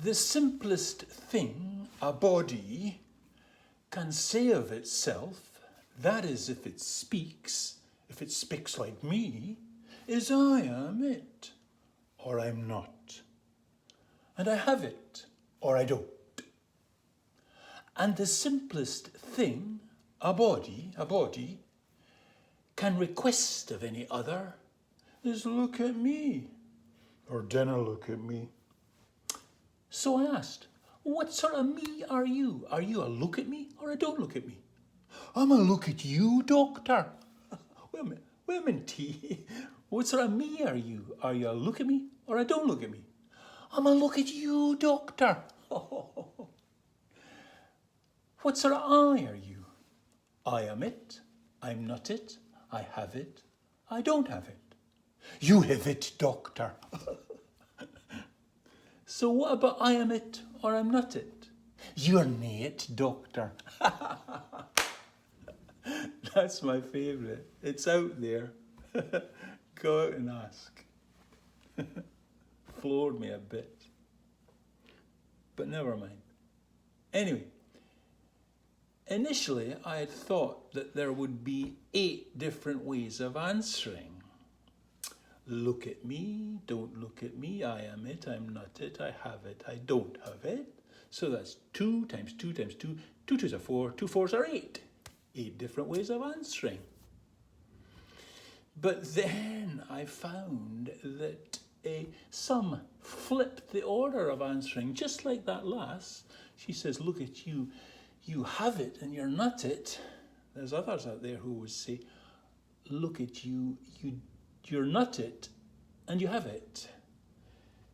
The simplest thing a body can say of itself, that is, if it speaks like me, is I am it, or I'm not. And I have it, or I don't. And the simplest thing a body can request of any other is look at me, or dinna look at me. So I asked, what sort of me are you? Are you a look at me or a don't look at me? I'm a look at you, doctor. Wait a minute, T. What sort of me are you? Are you a look at me or a don't look at me? I'm a look at you, doctor. What sort of I are you? I am it, I'm not it, I have it, I don't have it. You have it, doctor. So what about I am it or I'm not it? You're nae it, doctor. That's my favourite. It's out there. Go out and ask. Floored me a bit. But never mind. Anyway, initially I had thought that there would be 8 different ways of answering. Look at me, don't look at me, I am it, I'm not it, I have it, I don't have it. So that's 2 times 2 times 2, 2 2s are 4, 2 4s are 8. 8 different ways of answering. But then I found that some flipped the order of answering, just like that lass. She says, look at you, you have it and you're not it. There's others out there who would say, look at you, you're not it and you have it.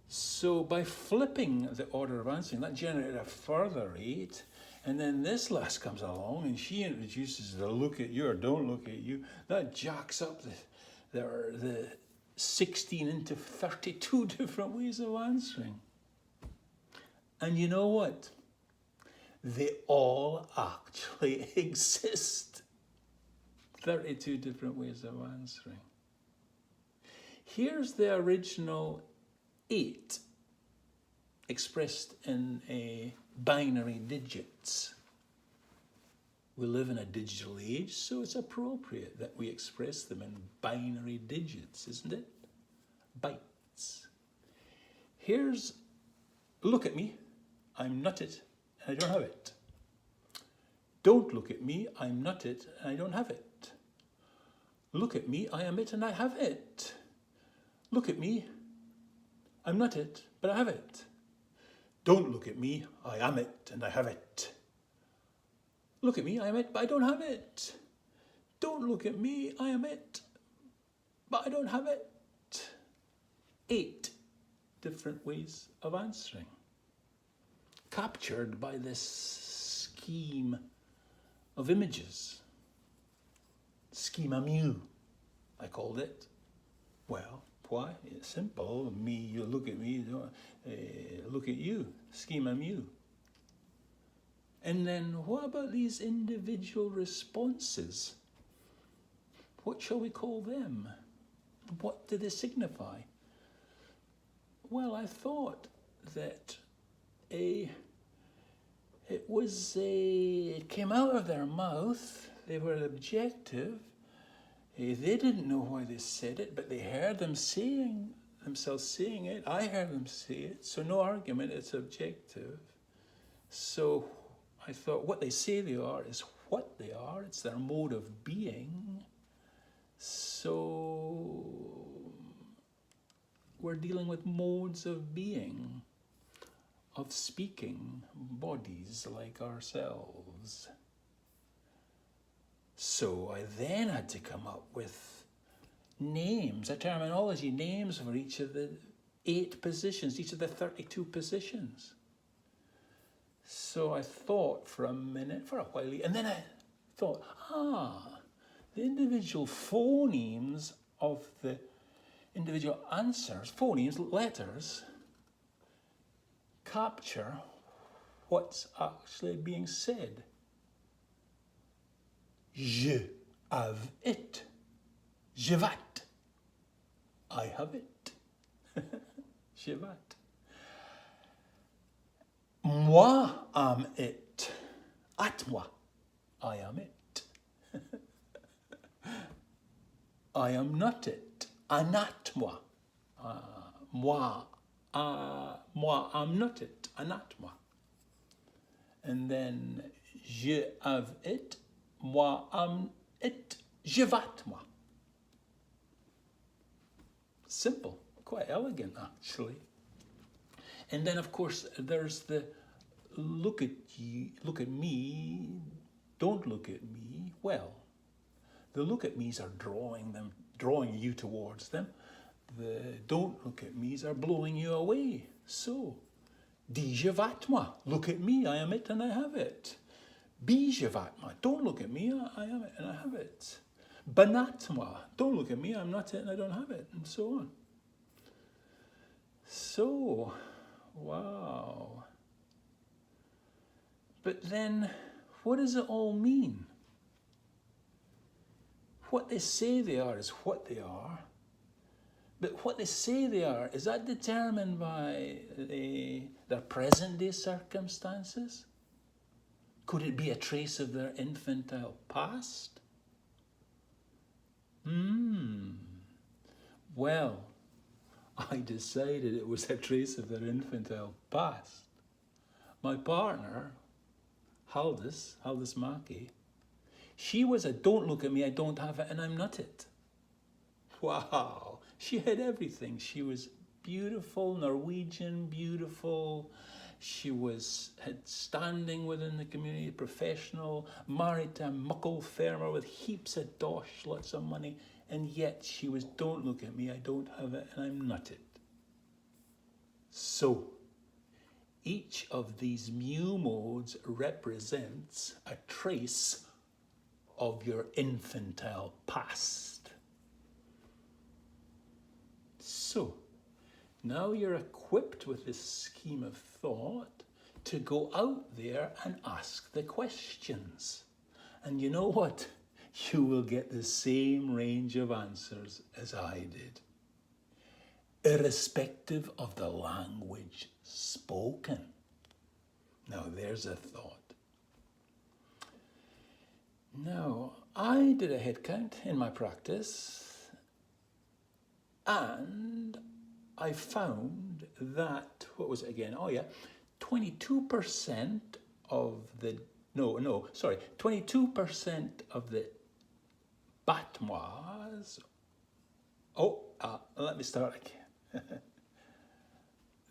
So by flipping the order of answering, that generated a further 8. And then this lass comes along and she introduces the look at you or don't look at you. That jacks up the 16 into 32 different ways of answering. And you know what? They all actually exist. 32 different ways of answering. Here's the original 8 expressed in binary digits. We live in a digital age, so it's appropriate that we express them in binary digits, isn't it? Bytes. Here's, look at me, I'm not it, and I don't have it. Don't look at me, I'm not it, and I don't have it. Look at me, I am it, and I have it. Look at me, I'm not it, but I have it. Don't look at me, I am it, and I have it. Look at me, I am it, but I don't have it. Don't look at me, I am it, but I don't have it. 8 different ways of answering, captured by this scheme of images. Schema mu, I called it. Well, why? It's simple. Me, you look at me, look at you. Schema mu. And then what about these individual responses? What shall we call them? What do they signify? Well, I thought that it came out of their mouth. They were objective. They didn't know why they said it, but they heard themselves saying it. I heard them say it. So no argument, it's objective. So I thought what they say they are is what they are. It's their mode of being. So we're dealing with modes of being, of speaking, bodies like ourselves. So I then had to come up with names, a terminology, names for each of the 8 positions, each of the 32 positions. So I thought for a while, and then I thought, the individual phonemes of the individual answers, phonemes, letters, capture what's actually being said. Je have it. Je vat. I have it. Je vat. Moi am it. At moi. I am it. I am not it. Anat moi. Moi. Moi am not it. Anat moi. And then je have it. Moi am it. Je vat moi. Simple. Quite elegant, actually. And then, of course, there's the look at you, look at me, don't look at me. Well, the look at me's are drawing you towards them. The don't look at me's are blowing you away. So, dis je vat moi. Look at me, I am it and I have it. Be je vat moi. Don't look at me, I am it and I have it. Banat moi. Don't look at me, I'm not it and I don't have it, and so on. So, wow. But then, what does it all mean? What they say they are is what they are. But what they say they are, is that determined by their present day circumstances? Could it be a trace of their infantile past? Well, I decided it was a trace of their infantile past. My partner, Haldis Maki, she was a don't look at me, I don't have it and I'm not it. Wow, she had everything. She was beautiful, Norwegian, beautiful. She had standing within the community, professional, married to a muckle farmer with heaps of dosh, lots of money, and yet she was don't look at me, I don't have it and I'm not it. So, each of these mu modes represents a trace of your infantile past. So, now you're equipped with this scheme of thought to go out there and ask the questions. And you know what? You will get the same range of answers as I did, irrespective of the language spoken. Now there's a thought. Now, I did a head count in my practice and I found that, what was it again? 22% of the, 22% of the batmois, let me start again.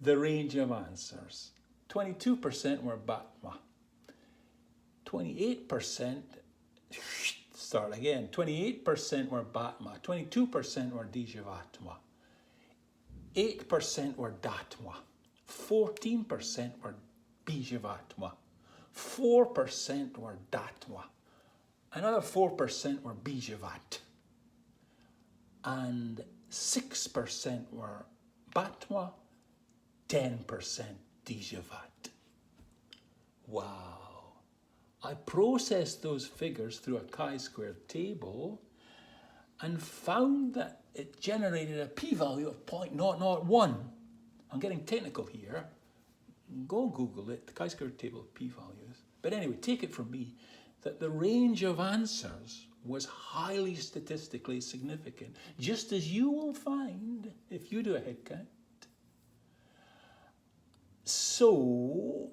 The range of answers. 22% were batma. 28%, start again. 28% were batma. 22% were dijavatma. 8% were datma. 14% were bijavatma. 4% were datma. Another 4% were bijavat. And 6% were batma. 10% dijavat. Wow. I processed those figures through a chi-squared table and found that it generated a p-value of 0.001. I'm getting technical here. Go Google it, the chi-squared table of p-values. But anyway, take it from me that the range of answers was highly statistically significant, just as you will find if you do a head count. So,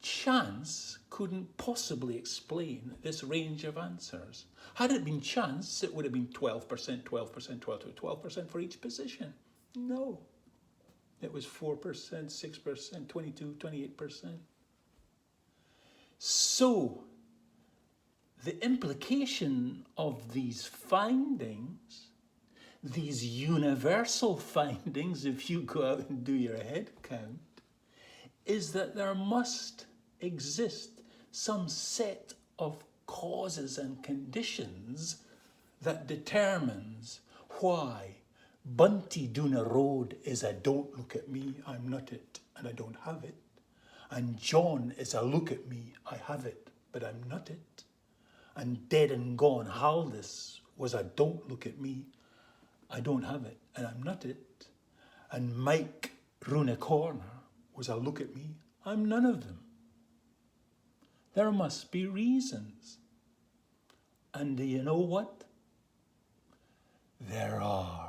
chance couldn't possibly explain this range of answers. Had it been chance, it would have been 12%, 12%, 12% for each position. No. It was 4%, 6%, 22%, 28%. So, the implication of these findings, these universal findings, if you go out and do your head count, is that there must exist some set of causes and conditions that determines why Bunty Doona Road is a don't look at me, I'm not it, and I don't have it. And John is a look at me, I have it, but I'm not it. And Dead and Gone Haldis was a don't look at me, I don't have it, and I'm not it. And Mike Runa Corner was a look at me, I'm none of them. There must be reasons. And do you know what? There are.